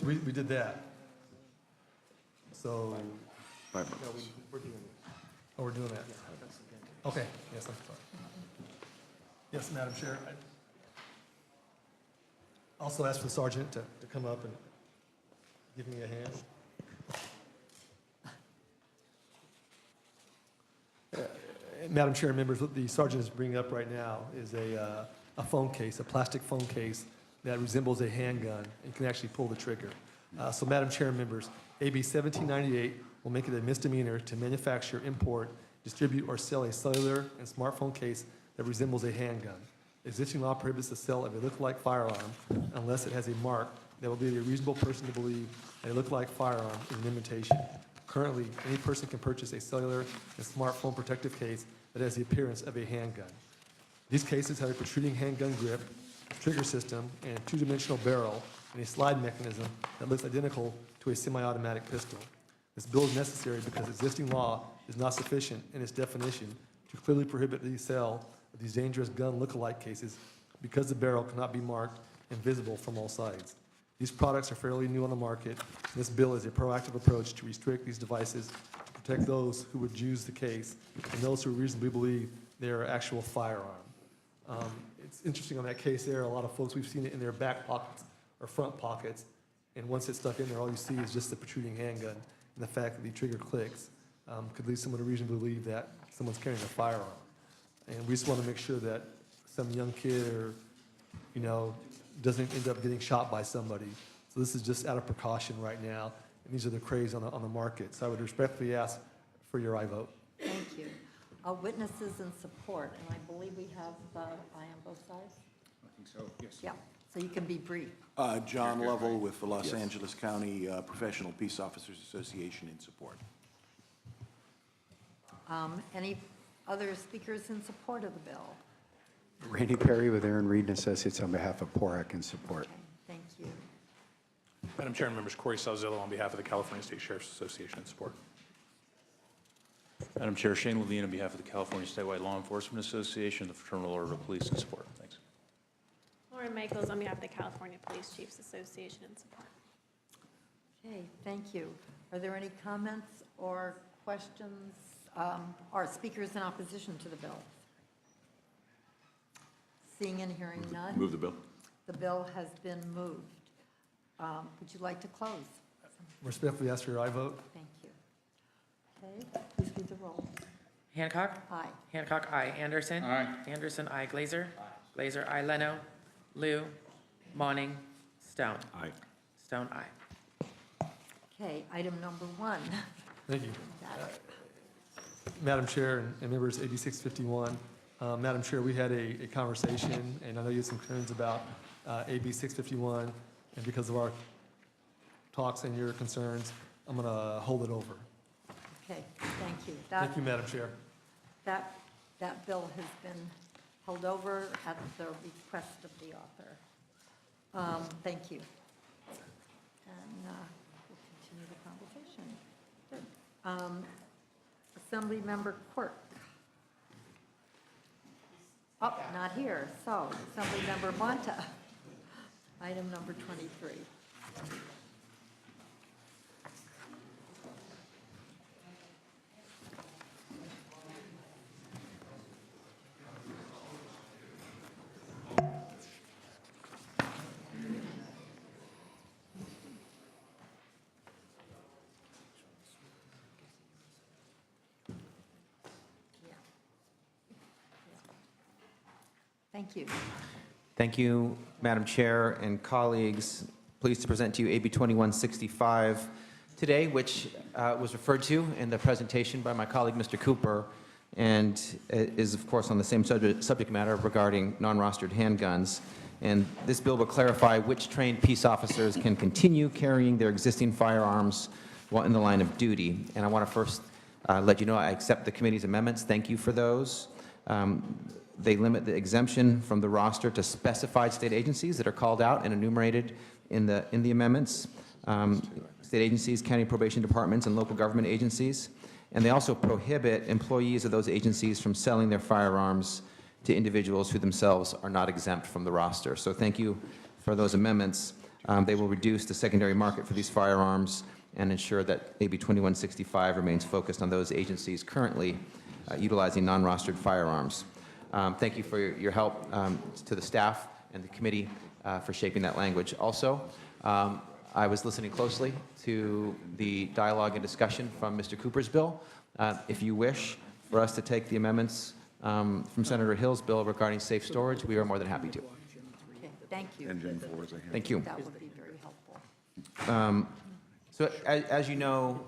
We did that. So, We're doing oh, we're doing that. Okay, yes, I'm sorry. Yes, Madam Chair. I also ask for the sergeant to come up and give me a hand. Madam Chair, members, what the sergeant is bringing up right now is a phone case, a plastic phone case that resembles a handgun and can actually pull the trigger. So, Madam Chair, members, AB 1798 will make it a misdemeanor to manufacture, import, distribute, or sell a cellular and smartphone case that resembles a handgun. Existing law prohibits the sale of a look-alike firearm unless it has a mark that will lead a reasonable person to believe that a look-alike firearm is an imitation. Currently, any person can purchase a cellular and smartphone protective case that has the appearance of a handgun. These cases have a protruding handgun grip, trigger system, and two-dimensional barrel, and a slide mechanism that looks identical to a semi-automatic pistol. This bill is necessary because existing law is not sufficient in its definition to clearly prohibit the sale of these dangerous gun look-alike cases because the barrel cannot be marked and visible from all sides. These products are fairly new on the market. This bill is a proactive approach to restrict these devices to protect those who would use the case and those who reasonably believe they are actual firearm. It's interesting on that case there, a lot of folks, we've seen it in their back pockets or front pockets, and once it's stuck in there, all you see is just the protruding handgun, and the fact that the trigger clicks could lead someone to reasonably believe that someone's carrying a firearm. And we just want to make sure that some young kid or, doesn't end up getting shot by somebody. So this is just out of precaution right now, and these are the craze on the market. So I would respectfully ask for your aye vote. Thank you. Witnesses in support, and I believe we have aye on both sides? I think so, yes. Yeah, so you can be brief. John Lovell with the Los Yes. Angeles County Professional Peace Officers Association in support. Any other speakers in support of the bill? Randy Perry with Aaron Reed and Associates on behalf of PORAC in support. Okay, thank you. Madam Chair and members, Corey Salzillo on behalf of the California State Sheriff's Association in support. Madam Chair, Shane Levine on behalf of the California Statewide Law Enforcement Association, the Fraternal Order of Police in support. Thanks. Lauren Michaels on behalf of the California Police Chiefs Association in support. Okay, thank you. Are there any comments or questions or speakers in opposition to the bill? Seeing and hearing none. Move the bill. The bill has been moved. Would you like to close? Respectfully ask for your aye vote. Thank you. Okay, please read the roll. Hancock? Aye. Hancock, aye. Anderson? Aye. Anderson, aye. Glazer? Glazer, aye. Leno? Liu? Monning? Stone? Aye. Stone, aye. Okay, item number 1. Thank you. Got it. Madam Chair and members, AB 651. Madam Chair, we had a conversation, and I know you had some concerns about AB 651, and because of our talks and your concerns, I'm going to hold it over. Okay, thank you. Thank you, Madam Chair. That bill has been held over at the request of the author. Thank you. And we'll continue the conversation. Good. Assembly Member Quirk. Oh, not here. So, Assembly Member Monta. Item number 23. Thank you. Thank you, Madam Chair and colleagues. Pleased to present to you AB 2165 today, which was referred to in the presentation by my colleague, Mr. Cooper, and is, of course, on the same subject matter regarding non-rostered handguns. And this bill will clarify which trained peace officers can continue carrying their existing firearms while in the line of duty. And I want to first let you know I accept the committee's amendments. Thank you for those. They limit the exemption from the roster to specified state agencies that are called out and enumerated in the amendments, state agencies, county probation departments, and local government agencies. And they also prohibit employees of those agencies from selling their firearms to individuals who themselves are not exempt from the roster. So thank you for those amendments. They will reduce the secondary market for these firearms and ensure that AB 2165 remains focused on those agencies currently utilizing non-rostered firearms. Thank you for your help to the staff and the committee for shaping that language. Also, I was listening closely to the dialogue and discussion from Mr. Cooper's bill. If you wish for us to take the amendments from Senator Hill's bill regarding safe storage, we are more than happy to. Okay, thank you. Engine 4 is a hand. Thank you. That would be very helpful. So as you know,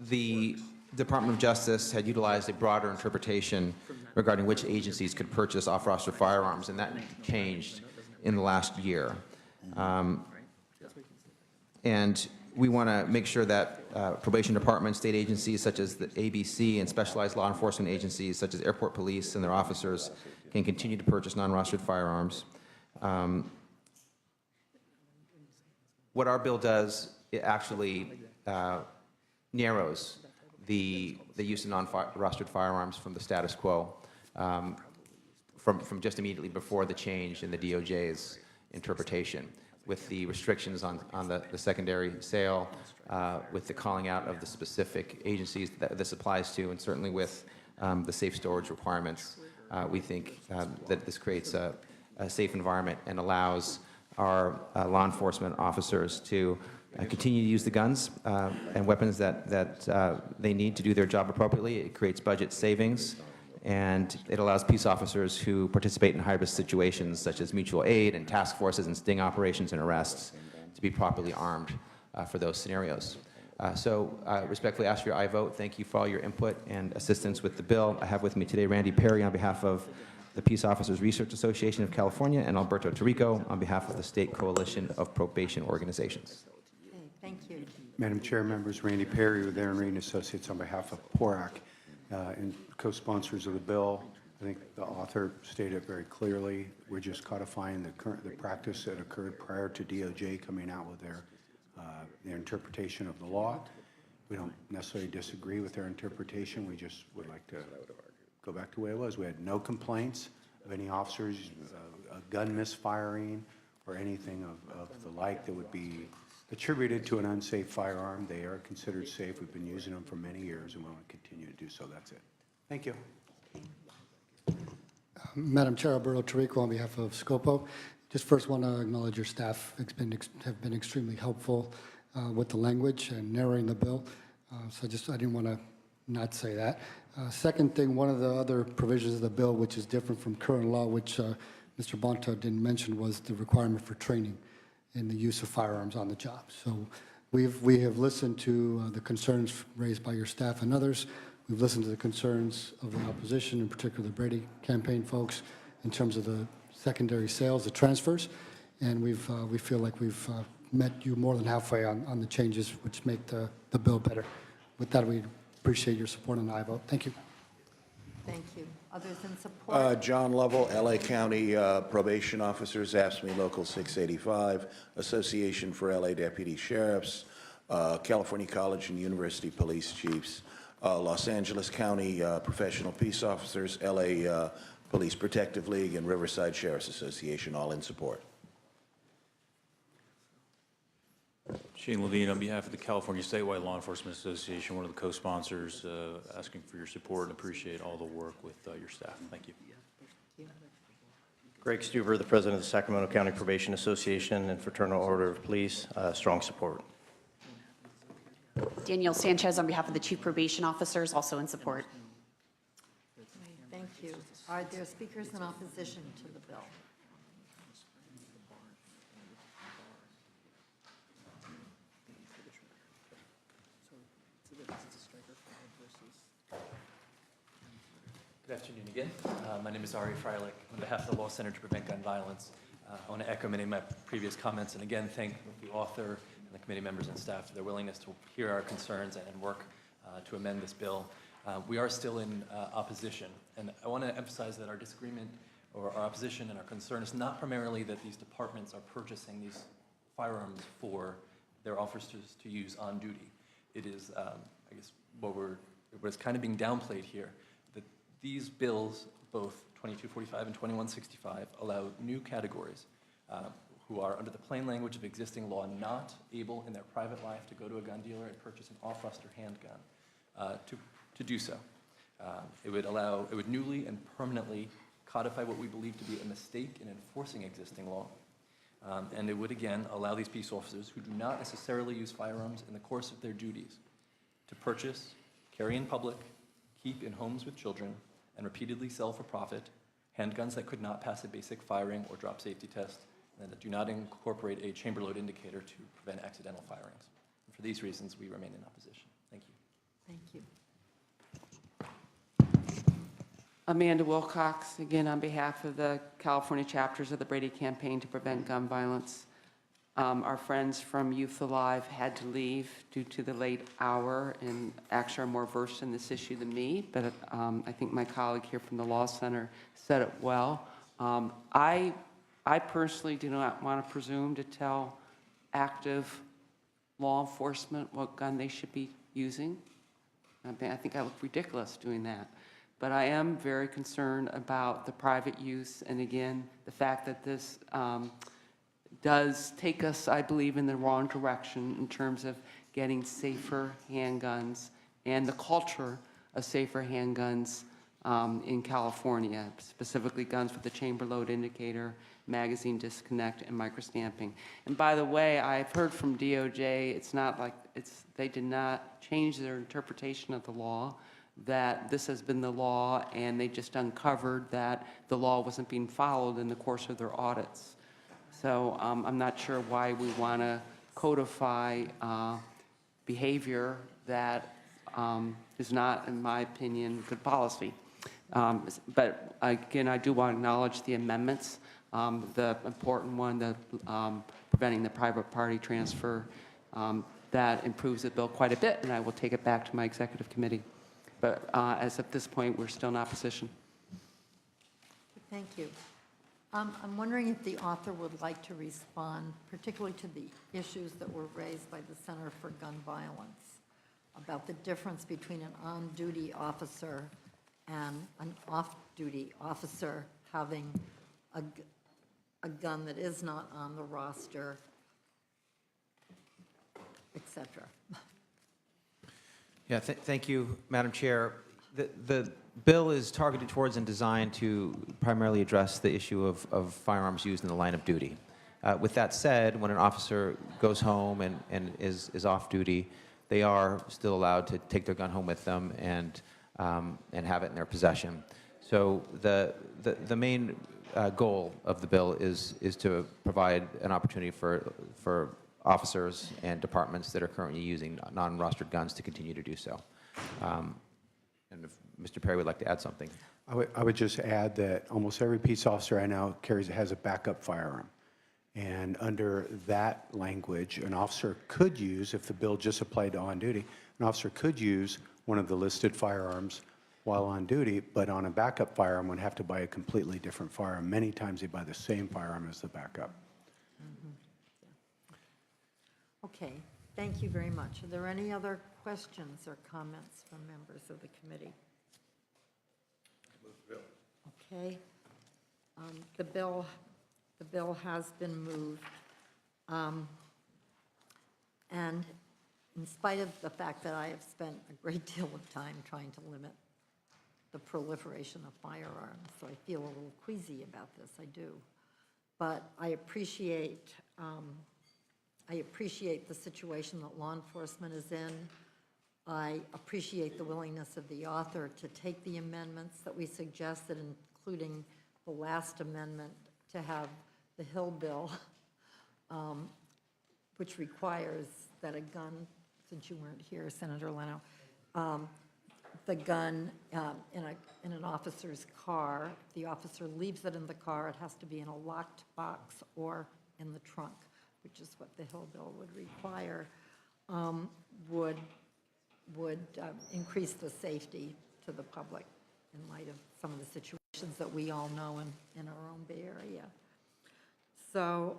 the Department of Justice had utilized a broader interpretation regarding which agencies could purchase off-roster firearms, and that changed in the last year. And we want to make sure that probation departments, state agencies such as the ABC, and specialized law enforcement agencies such as airport police and their officers can continue to purchase non-rostered firearms. What our bill does, it actually narrows the use of non-rostered firearms from the status quo from just immediately before the change in the DOJ's interpretation, with the restrictions on the secondary sale, with the calling out of the specific agencies that this applies to, and certainly with the safe storage requirements. We think that this creates a safe environment and allows our law enforcement officers to continue to use the guns and weapons that they need to do their job appropriately. It creates budget savings, and it allows peace officers who participate in high-risk situations such as mutual aid and task forces and sting operations and arrests to be properly armed for those scenarios. So respectfully ask for your aye vote. Thank you for all your input and assistance with the bill. I have with me today Randy Perry on behalf of the Peace Officers Research Association of California, and Alberto Tarico on behalf of the State Coalition of Probation Organizations. Okay, thank you. Madam Chair, members, Randy Perry with Aaron Reed and Associates on behalf of PORAC and co-sponsors of the bill. I think the author stated it very clearly. We're just codifying the practice that occurred prior to DOJ coming out with their interpretation of the law. We don't necessarily disagree with their interpretation. We just would like to go back to the way it was. We had no complaints of any officers, a gun misfiring, or anything of the like that would be attributed to an unsafe firearm. They are considered safe. We've been using them for many years, and we want to continue to do so. That's it. Thank you. Madam Chair, Alberto Tarico on behalf of Scopo. Just first want to acknowledge your staff have been extremely helpful with the language and narrowing the bill. So I didn't want to not say that. Second thing, one of the other provisions of the bill, which is different from current law, which Mr. Bonta didn't mention, was the requirement for training in the use of firearms on the job. So we have listened to the concerns raised by your staff and others. We've listened to the concerns of the opposition, in particular the Brady campaign folks, in terms of the secondary sales, the transfers, and we feel like we've met you more than halfway on the changes which make the bill better. With that, we appreciate your support and aye vote. Thank you. Thank you. Others in support? John Lovell, LA County Probation Officers, AFSCME Local 685, Association for LA Deputy Sheriffs, California College and University Police Chiefs, Los Angeles County Professional Peace Officers, LA Police Protective League, and Riverside Sheriffs Association, all in support. Shane Levine on behalf of the California Statewide Law Enforcement Association, one of the co-sponsors, asking for your support and appreciate all the work with your staff. Thank you. Greg Stuber, the president of the Sacramento County Probation Association and Fraternal Order of Police, strong support. Danielle Sanchez on behalf of the Chief Probation Officers, also in support. Thank you. Are there speakers in opposition to the bill? Good afternoon again. My name is Ari Freilich on behalf of the Law Center to Prevent Gun Violence. I want to echo many of my previous comments and again thank the author and the committee members and staff for their willingness to hear our concerns and work to amend this bill. We are still in opposition, and I want to emphasize that our disagreement or our opposition and our concern is not primarily that these departments are purchasing these firearms for their officers to use on duty. It is, I guess, what is kind of being downplayed here. These bills, both 2245 and 2165, allow new categories who are, under the plain language of existing law, not able in their private life to go to a gun dealer and purchase an off-roster handgun, to do so. It would newly and permanently codify what we believe to be a mistake in enforcing existing law. And it would, again, allow these peace officers who do not necessarily use firearms in the course of their duties to purchase, carry in public, keep in homes with children, and repeatedly sell for profit handguns that could not pass a basic firing or drop safety test, and that do not incorporate a chamber load indicator to prevent accidental firings. And for these reasons, we remain in opposition. Thank you. Thank you. Amanda Wilcox, again, on behalf of the California chapters of the Brady Campaign to Prevent Gun Violence. Our friends from Youth Alive had to leave due to the late hour and actually are more versed in this issue than me, but I think my colleague here from the Law Center said it well. I personally do not want to presume to tell active law enforcement what gun they should be using. I think I look ridiculous doing that. But I am very concerned about the private use, and again, the fact that this does take us, I believe, in the wrong direction in terms of getting safer handguns and the culture of safer handguns in California, specifically guns with the chamber load indicator, magazine disconnect, and microstamping. And by the way, I've heard from DOJ, it's not like they did not change their interpretation of the law, that this has been the law, and they just uncovered that the law wasn't being followed in the course of their audits. So I'm not sure why we want to codify behavior that is not, in my opinion, good policy. But again, I do want to acknowledge the amendments. The important one, the preventing the private party transfer, that improves the bill quite a bit, and I will take it back to my executive committee. But as of this point, we're still in opposition. Thank you. I'm wondering if the author would like to respond, particularly to the issues that were raised by the Center for Gun Violence, about the difference between an on-duty officer and an off-duty officer having a gun that is not on the roster, et cetera. Yeah, thank you, Madam Chair. The bill is targeted towards and designed to primarily address the issue of firearms used in the line of duty. With that said, when an officer goes home and is off duty, they are still allowed to take their gun home with them and have it in their possession. So the main goal of the bill is to provide an opportunity for officers and departments that are currently using non-rostered guns to continue to do so. And if Mr. Perry would like to add something. I would just add that almost every peace officer I know has a backup firearm. And under that language, an officer could use, if the bill just applied to on duty, an officer could use one of the listed firearms while on duty, but on a backup firearm would have to buy a completely different firearm. Many times they buy the same firearm as the backup. Okay, thank you very much. Are there any other questions or comments from members of the committee? Okay. The bill has been moved. And in spite of the fact that I have spent a great deal of time trying to limit the proliferation of firearms, so I feel a little queasy about this, I do. But I appreciate the situation that law enforcement is in. I appreciate the willingness of the author to take the amendments that we suggested, including the last amendment to have the Hill bill, which requires that a gun, since you weren't here, Senator Leno, the gun in an officer's car, if the officer leaves it in the car, it has to be in a locked box or in the trunk, which is what the Hill bill would require, would increase the safety to the public in light of some of the situations that we all know in our own Bay Area. So,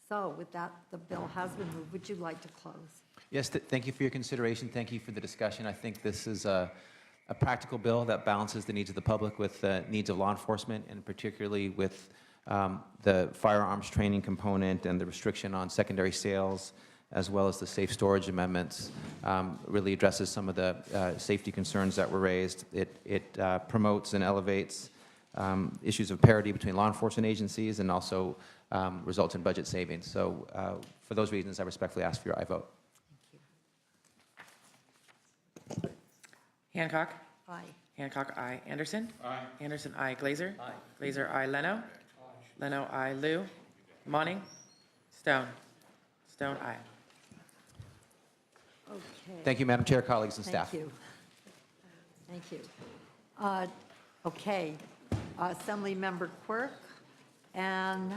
so with that, the bill has been moved. Would you like to close? Yes, thank you for your consideration. Thank you for the discussion. I think this is a practical bill that balances the needs of the public with the needs of law enforcement, and particularly with the firearms training component and the restriction on secondary sales, as well as the safe storage amendments, really addresses some of the safety concerns that were raised. It promotes and elevates issues of parity between law enforcement agencies and also results in budget savings. So for those reasons, I respectfully ask for your aye vote. Hancock. Aye. Hancock, aye. Anderson. Aye. Anderson, aye. Glazer. Aye. Glazer, aye. Leno. Leno, aye. Lou. Monning. Stone. Stone, aye. Okay. Thank you, Madam Chair, colleagues, and staff. Thank you. Thank you. Okay, Assembly Member Quirk and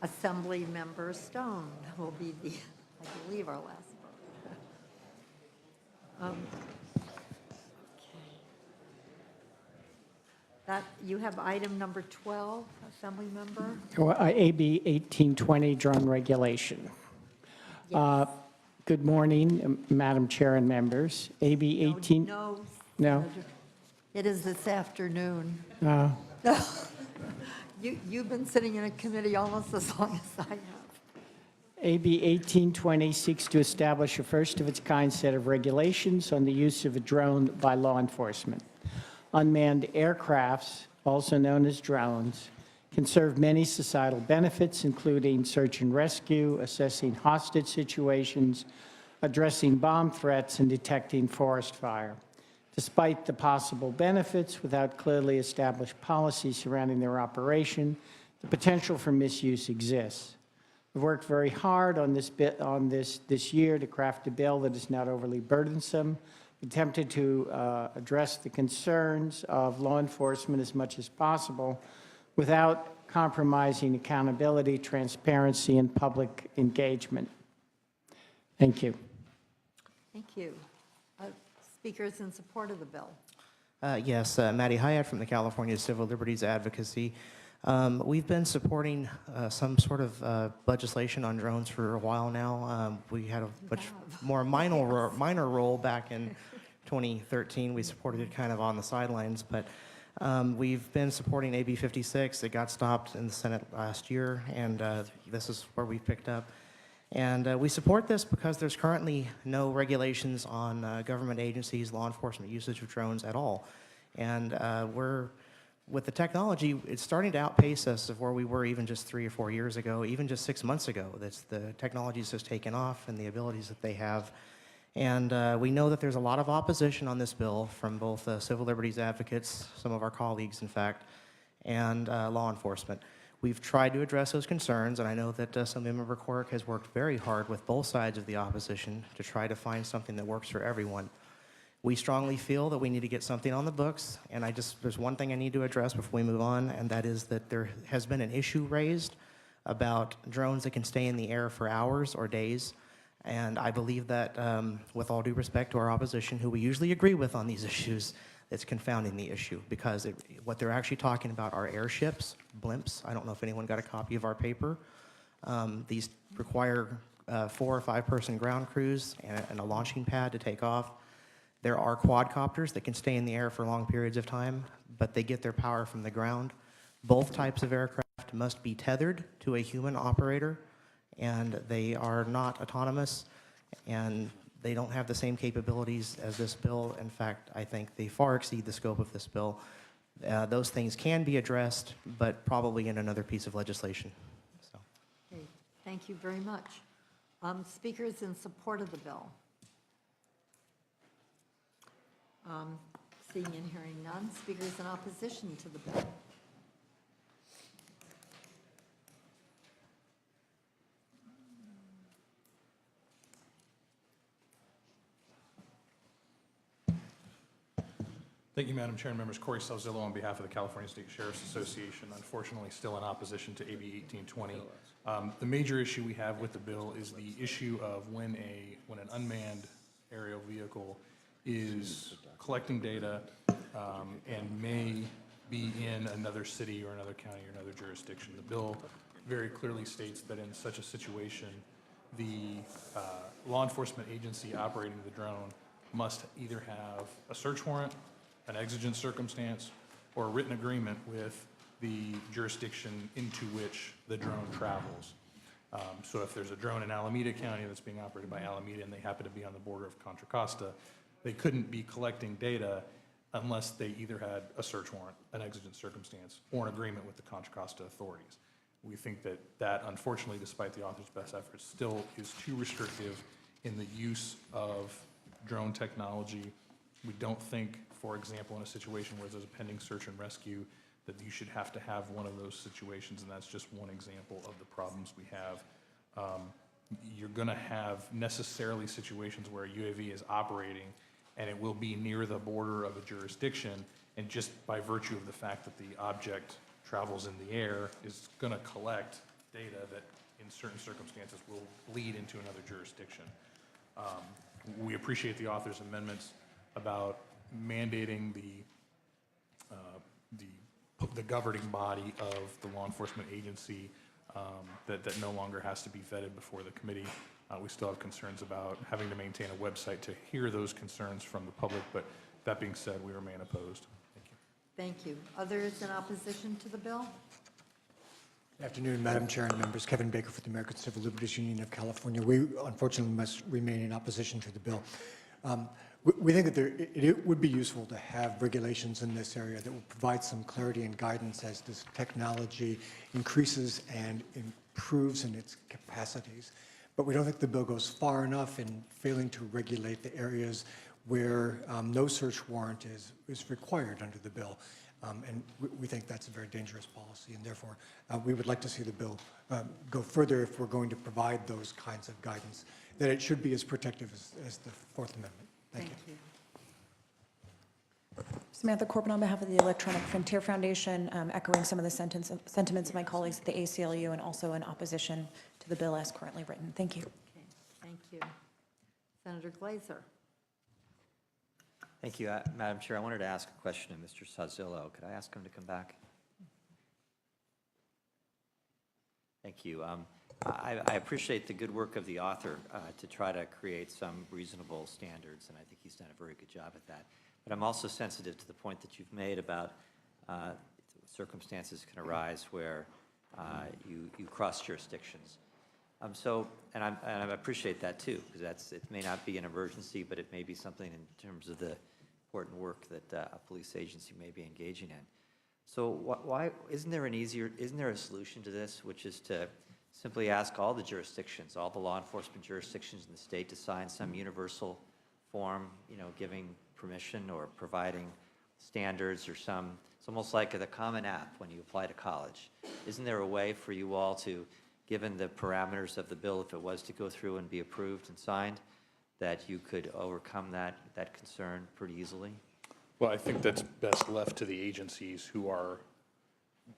Assembly Member Stone will be the, I believe, our last vote. Okay. That, you have item number 12, Assembly Member? AB 1820, drone regulation. Yes. Good morning, Madam Chair and members. AB 18... No. It is this afternoon. You've been sitting in a committee almost as long as I have. AB 1820 seeks to establish a first-of-its-kind set of regulations on the use of a drone by law enforcement. Unmanned aircrafts, also known as drones, can serve many societal benefits, including search and rescue, assessing hostage situations, addressing bomb threats, and detecting forest fire. Despite the possible benefits, without clearly established policies surrounding their operation, the potential for misuse exists. We've worked very hard on this year to craft a bill that is not overly burdensome, attempted to address the concerns of law enforcement as much as possible without compromising accountability, transparency, and public engagement. Thank you. Thank you. Speakers in support of the bill. Yes, Maddie Hyatt from the California Civil Liberties Advocacy. We've been supporting some sort of legislation on drones for a while now. We had a much more minor role back in 2013. We supported it kind of on the sidelines, but we've been supporting AB 56. It got stopped in the Senate last year, and this is where we picked up. And we support this because there's currently no regulations on government agencies, law enforcement usage of drones at all. And with the technology, it's starting to outpace us of where we were even just 3 or 4 years ago, even just 6 months ago. The technology's just taken off and the abilities that they have. And we know that there's a lot of opposition on this bill from both civil liberties advocates, some of our colleagues, in fact, and law enforcement. We've tried to address those concerns, and I know that Assemblymember Quirk has worked very hard with both sides of the opposition to try to find something that works for everyone. We strongly feel that we need to get something on the books, and there's one thing I need to address before we move on, and that is that there has been an issue raised about drones that can stay in the air for hours or days, and I believe that, with all due respect to our opposition, who we usually agree with on these issues, it's confounding the issue, because what they're actually talking about are airships, blimps. I don't know if anyone got a copy of our paper. These require 4 or 5 person ground crews and a launching pad to take off. There are quadcopters that can stay in the air for long periods of time, but they get their power from the ground. Both types of aircraft must be tethered to a human operator, and they are not autonomous, and they don't have the same capabilities as this bill. In fact, I think they far exceed the scope of this bill. Those things can be addressed, but probably in another piece of legislation. So. Okay, thank you very much. Speakers in support of the bill? Seeing and hearing none. Speakers in opposition to the bill? Thank you, Madam Chair and members. Corey Salzillo on behalf of the California State Sheriff's Association, unfortunately still in opposition to AB 1820. The major issue we have with the bill is the issue of when an unmanned aerial vehicle is collecting data and may be in another city or another county or another jurisdiction. The bill very clearly states that in such a situation, the law enforcement agency operating the drone must either have a search warrant, an exigent circumstance, or a written agreement with the jurisdiction into which the drone travels. So if there's a drone in Alameda County that's being operated by Alameda and they happen to be on the border of Contra Costa, they couldn't be collecting data unless they either had a search warrant, an exigent circumstance, or an agreement with the Contra Costa authorities. We think that that, unfortunately, despite the author's best efforts, still is too restrictive in the use of drone technology. We don't think, for example, in a situation where there's a pending search and rescue, that you should have to have one of those situations, and that's just one example of the problems we have. You're going to have necessarily situations where a UAV is operating and it will be near the border of a jurisdiction, and just by virtue of the fact that the object travels in the air is going to collect data that in certain circumstances will bleed into another jurisdiction. We appreciate the author's amendments about mandating the governing body of the law enforcement agency that no longer has to be vetted before the committee. We still have concerns about having to maintain a website to hear those concerns from the public, but that being said, we remain opposed. Thank you. Thank you. Others in opposition to the bill? Good afternoon, Madam Chair and members. Kevin Baker for the American Civil Liberties Union of California. We unfortunately must remain in opposition to the bill. We think that it would be useful to have regulations in this area that will provide some clarity and guidance as this technology increases and improves in its capacities. But we don't think the bill goes far enough in failing to regulate the areas where no search warrant is required under the bill. And we think that's a very dangerous policy, and therefore we would like to see the bill go further if we're going to provide those kinds of guidance, that it should be as protective as the Fourth Amendment. Thank you. Samantha Corbin on behalf of the Electronic Frontier Foundation, echoing some of the sentiments of my colleagues at the ACLU and also in opposition to the bill as currently written. Thank you. Okay, thank you. Senator Glazer. Thank you, Madam Chair. I wanted to ask a question to Mr. Sazillo. Could I ask him to come back? Thank you. I appreciate the good work of the author to try to create some reasonable standards, and I think he's done a very good job at that. But I'm also sensitive to the point that you've made about circumstances can arise where you cross jurisdictions. And I appreciate that too, because it may not be an emergency, but it may be something in terms of the important work that a police agency may be engaging in. So why isn't there a solution to this, which is to simply ask all the jurisdictions, all the law enforcement jurisdictions in the state, to sign some universal form, giving permission or providing standards or some, it's almost like the Common App when you apply to college. Isn't there a way for you all to, given the parameters of the bill, if it was to go through and be approved and signed, that you could overcome that concern pretty easily? Well, I think that's best left to the agencies who are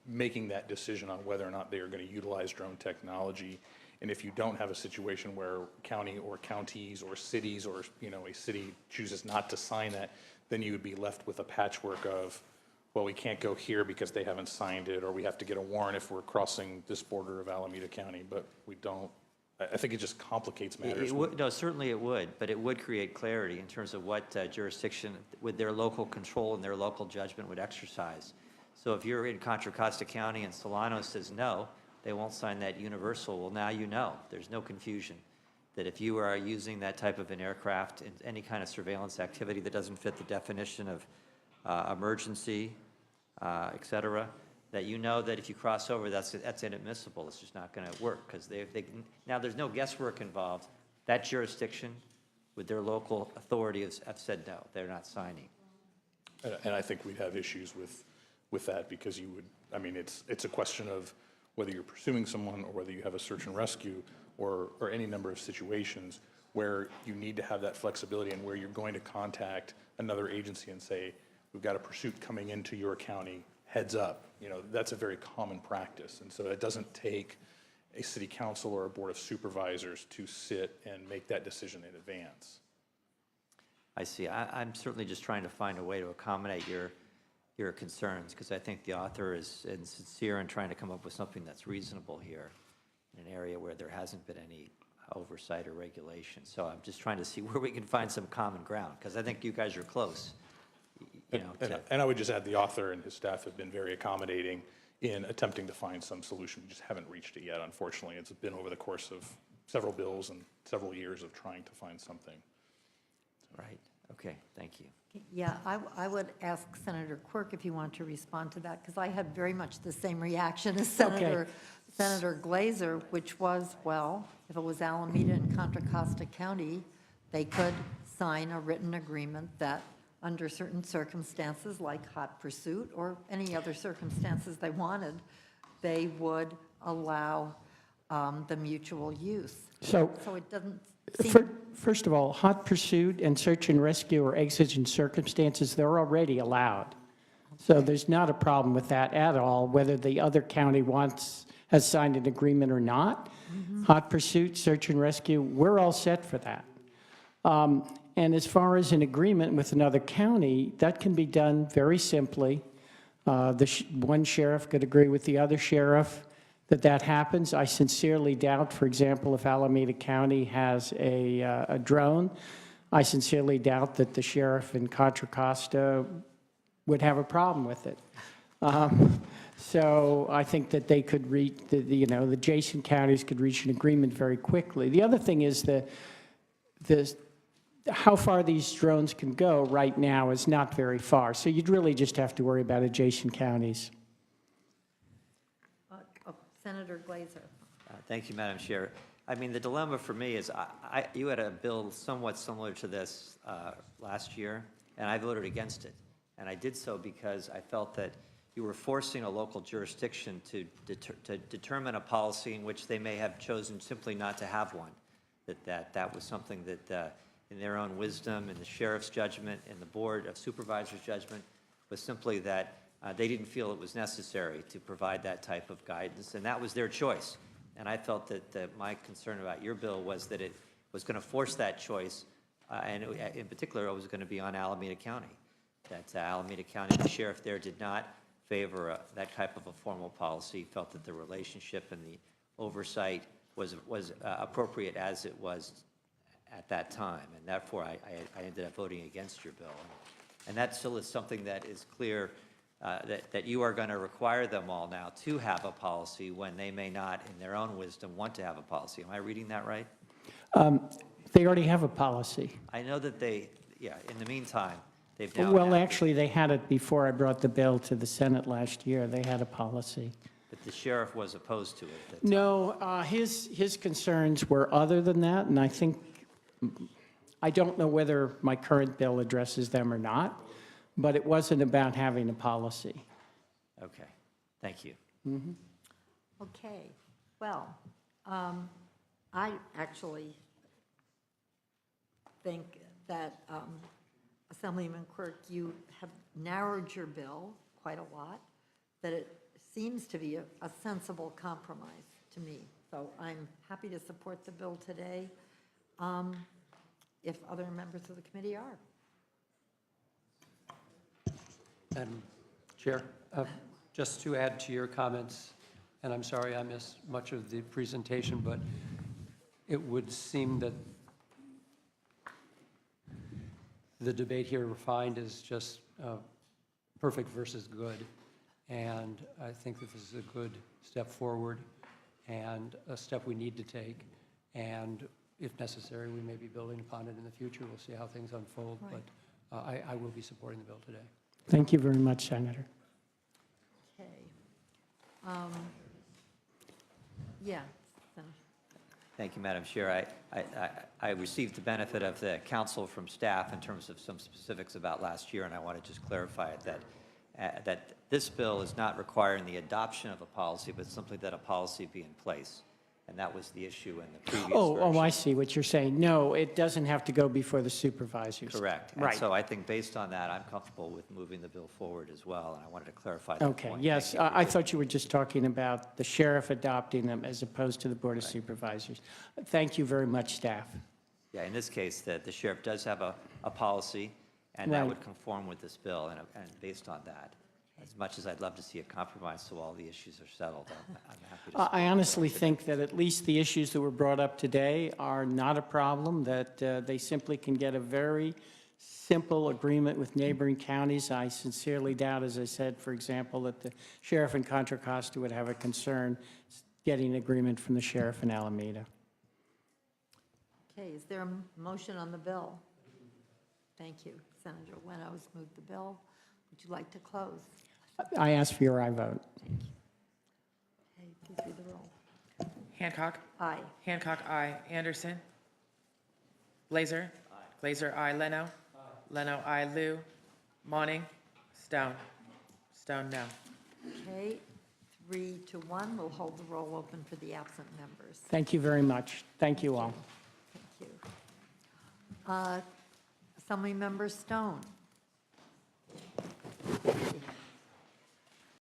making that decision on whether or not they are going to utilize drone technology. And if you don't have a situation where county or counties or cities or a city chooses not to sign that, then you would be left with a patchwork of, well, we can't go here because they haven't signed it, or we have to get a warrant if we're crossing this border of Alameda County, but we don't. I think it just complicates matters. No, certainly it would, but it would create clarity in terms of what jurisdiction with their local control and their local judgment would exercise. So if you're in Contra Costa County and Solano says no, they won't sign that universal, well, now you know. There's no confusion that if you are using that type of an aircraft in any kind of surveillance activity that doesn't fit the definition of emergency, et cetera, that you know that if you cross over, that's inadmissible. It's just not going to work, because now there's no guesswork involved. That jurisdiction with their local authority have said no, they're not signing. And I think we'd have issues with that, because it's a question of whether you're pursuing someone or whether you have a search and rescue or any number of situations where you need to have that flexibility, and where you're going to contact another agency and say, we've got a pursuit coming into your county, heads up. That's a very common practice. And so it doesn't take a city council or a board of supervisors to sit and make that decision in advance. I see. I'm certainly just trying to find a way to accommodate your concerns, because I think the author is sincere in trying to come up with something that's reasonable here in an area where there hasn't been any oversight or regulation. So I'm just trying to see where we can find some common ground, because I think you guys are close. And I would just add, the author and his staff have been very accommodating in attempting to find some solution. We just haven't reached it yet, unfortunately. It's been over the course of several bills and several years of trying to find something. Right, okay, thank you. Yeah, I would ask Senator Quirk if you want to respond to that, because I had very much the same reaction as Senator Glazer, which was, well, if it was Alameda and Contra Costa County, they could sign a written agreement that under certain circumstances, like hot pursuit or any other circumstances they wanted, they would allow the mutual use. So it doesn't seem... First of all, hot pursuit and search and rescue or exigent circumstances, they're already allowed. So there's not a problem with that at all, whether the other county has signed an agreement or not. Hot pursuit, search and rescue, we're all set for that. And as far as an agreement with another county, that can be done very simply. One sheriff could agree with the other sheriff that happens. I sincerely doubt, for example, if Alameda County has a drone, I sincerely doubt that the sheriff in Contra Costa would have a problem with it. So I think that they could reach, the adjacent counties could reach an agreement very quickly. The other thing is how far these drones can go right now is not very far. So you'd really just have to worry about adjacent counties. Senator Glazer. Thank you, Madam Chair. I mean, the dilemma for me is you had a bill somewhat similar to this last year, and I voted against it. And I did so because I felt that you were forcing a local jurisdiction to determine a policy in which they may have chosen simply not to have one. That was something that, in their own wisdom, in the sheriff's judgment, in the Board of Supervisors' judgment, was simply that they didn't feel it was necessary to provide that type of guidance, and that was their choice. And I felt that my concern about your bill was that it was going to force that choice, and in particular, it was going to be on Alameda County. That Alameda County, the sheriff there did not favor that type of a formal policy, felt that the relationship and the oversight was appropriate as it was at that time, and therefore I ended up voting against your bill. And that still is something that is clear, that you are going to require them all now to have a policy when they may not, in their own wisdom, want to have a policy. Am I reading that right? They already have a policy. I know that in the meantime, they've now... Well, actually, they had it before I brought the bill to the Senate last year. They had a policy. But the sheriff was opposed to it. No, his concerns were other than that, and I don't know whether my current bill addresses them or not, but it wasn't about having a policy. Okay, thank you. Okay, well, I actually think that, Assemblyman Quirk, you have narrowed your bill quite a lot, that it seems to be a sensible compromise to me. So I'm happy to support the bill today, if other members of the committee are. Madam Chair, just to add to your comments, and I'm sorry I missed much of the presentation, but it would seem that the debate here refined is just perfect versus good. And I think that this is a good step forward and a step we need to take. And if necessary, we may be building upon it in the future. We'll see how things unfold. Right. But I will be supporting the bill today. Thank you very much, Senator. Okay. Yeah. Thank you, Madam Chair. I received the benefit of the counsel from staff in terms of some specifics about last year, and I want to just clarify it that this bill is not requiring the adoption of a policy, but simply that a policy be in place. And that was the issue in the previous version. Oh, I see what you're saying. No, it doesn't have to go before the supervisors. Correct. Right. And so I think based on that, I'm comfortable with moving the bill forward as well, and I wanted to clarify that Okay, point. yes, I thought you were just talking about the sheriff adopting them as opposed to the Board of Supervisors. Thank you very much, staff. Yeah, in this case, the sheriff does have a policy, and that Right. would conform with this bill, and based on that, as much as I'd love to see a compromise so all the issues are settled, I'm happy to. I honestly think that at least the issues that were brought up today are not a problem, that they simply can get a very simple agreement with neighboring counties. I sincerely doubt, as I said, for example, that the sheriff in Contra Costa would have a concern getting agreement from the sheriff in Alameda. Okay, is there a motion on the bill? Thank you. Senator Leno's moved the bill. Would you like to close? I ask for your aye vote. Okay, please read the roll. Hancock. Aye. Hancock, aye. Anderson. Glazer. Glazer, aye. Leno. Leno, aye. Lou. Monning. Stone. Stone, no. Okay, 3-1. We'll hold the roll open for the absent members. Thank you very much. Thank you all. Thank you. Assembly Member Stone.